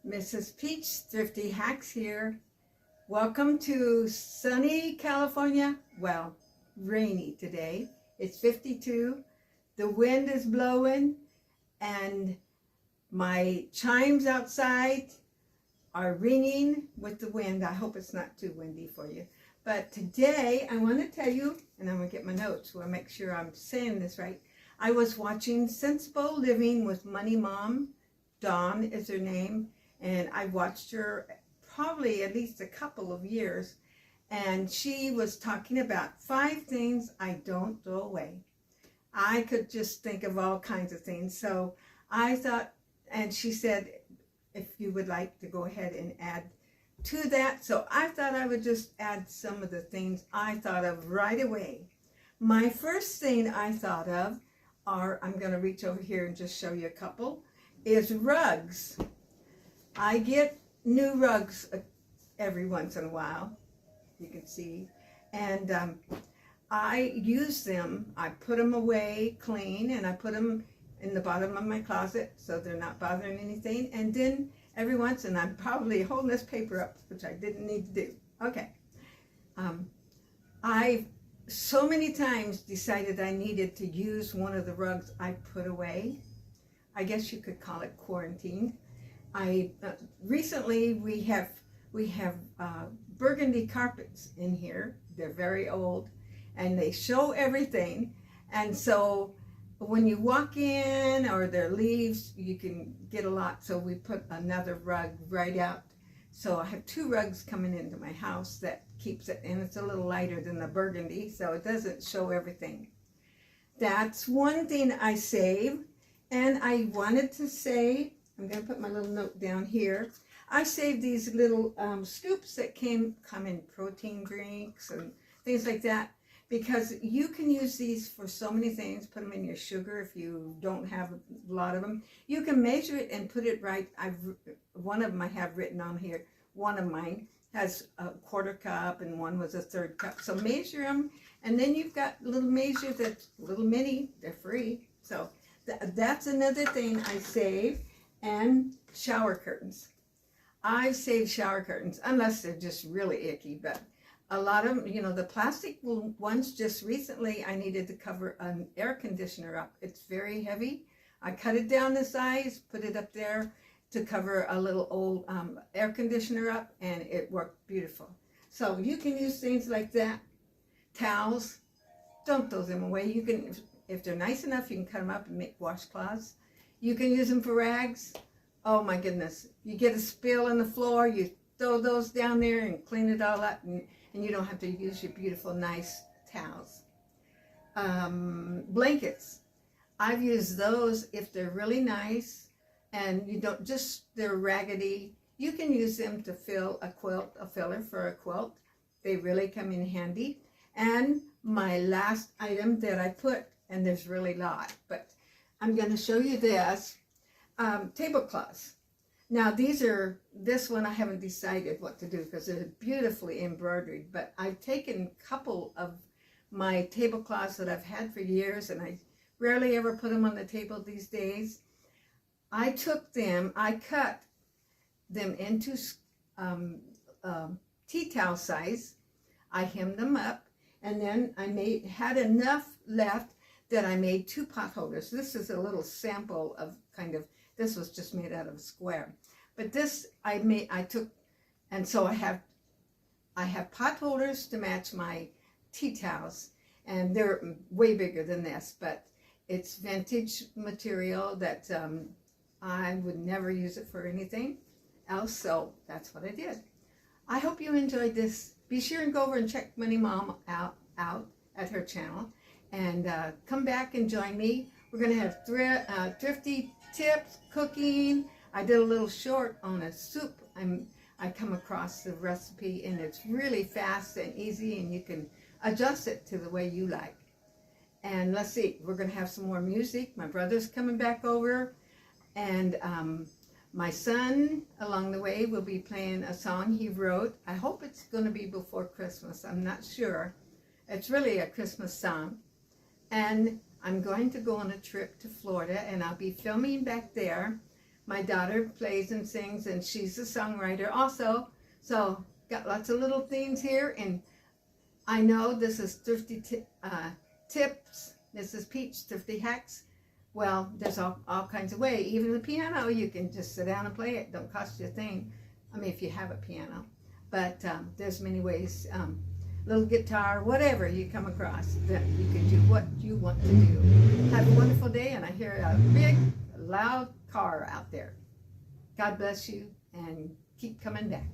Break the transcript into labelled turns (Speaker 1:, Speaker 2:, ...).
Speaker 1: Mrs. Peach Thrifty Hacks here. Welcome to sunny California. Well, rainy today. It's 52. The wind is blowing and my chimes outside are ringing with the wind. I hope it's not too windy for you. But today I want to tell you, and I'm going to get my notes so I make sure I'm saying this right. I was watching Sensible Living with Money Mom. Dawn is her name. And I watched her probably at least a couple of years. And she was talking about 5 things I don't throw away. I could just think of all kinds of things. So I thought, and she said, if you would like to go ahead and add to that. So I thought I would just add some of the things I thought of right away. My first thing I thought of are, I'm going to reach over here and just show you a couple, is rugs. I get new rugs every once in a while, you can see, and I use them. I put them away clean, and I put them in the bottom of my closet so they're not bothering anything. And then every once, and I'm probably holding this paper up, which I didn't need to do. Okay. I so many times decided I needed to use one of the rugs I put away. I guess you could call it quarantine. Recently we have burgundy carpets in here. They're very old and they show everything, and so when you walk in or there are leaves, you can get a lot. So we put another rug right out. So I have 2 rugs coming into my house that keeps it, and it's a little lighter than the burgundy, so it doesn't show everything. That's one thing I save. And I wanted to say, I'm going to put my little note down here. I saved these little scoops that come in protein drinks and things like that, because you can use these for so many things. Put them in your sugar if you don't have a lot of them. You can measure it and put it right. One of them I have written on here. One of mine has a 1/4 cup and one was a 1/3 cup. So measure them, and then you've got little measures that's little mini. They're free. So that's another thing I save. And shower curtains. I've saved shower curtains, unless they're just really icky, but a lot of them, you know, the plastic ones, just recently I needed to cover an air conditioner up. It's very heavy. I cut it down to size, put it up there to cover a little old air conditioner up, and it worked beautiful. So you can use things like that. Towels, don't throw them away. You can, if they're nice enough, you can cut them up and make washcloths. You can use them for rags. Oh my goodness. You get a spill on the floor, you throw those down there and clean it all up, and you don't have to use your beautiful, nice towels. Blankets. I've used those if they're really nice and you don't they're raggedy. You can use them to fill a quilt, a filler for a quilt. They really come in handy. And my last item that I put, and there's really a lot, but I'm going to show you this, tablecloths. Now this one I haven't decided what to do because they're beautifully embroidered, but I've taken a couple of my tablecloths that I've had for years, and I rarely ever put them on the table these days. I cut them into tea towel size. I hemmed them up, and then I had enough left that I made 2 pot holders. This is a little sample of this was just made out of a square. But this I took, and so I have pot holders to match my tea towels, and they're way bigger than this, but it's vintage material that I would never use it for anything else, so that's what I did. I hope you enjoyed this. Be sure and go over and check Money Mom out at her channel. And come back and join me. We're going to have thrifty tips, cooking. I did a little short on a soup. I come across the recipe, and it's really fast and easy, and you can adjust it to the way you like. And let's see, we're going to have some more music. My brother's coming back over, and my son along the way will be playing a song he wrote. I hope it's going to be before Christmas. I'm not sure. It's really a Christmas song. And I'm going to go on a trip to Florida, and I'll be filming back there. My daughter plays and sings, and she's a songwriter also. So got lots of little things here, and I know this is Thrifty Tips. This is Peach Thrifty Hacks. Well, there's all kinds of ways. Even the piano, you can just sit down and play it. Don't cost you a thing. I mean, if you have a piano. But there's many ways. Little guitar, whatever you come across, that you can do what you want to do. Have a wonderful day, and I hear a big, loud car out there. God bless you, and keep coming back.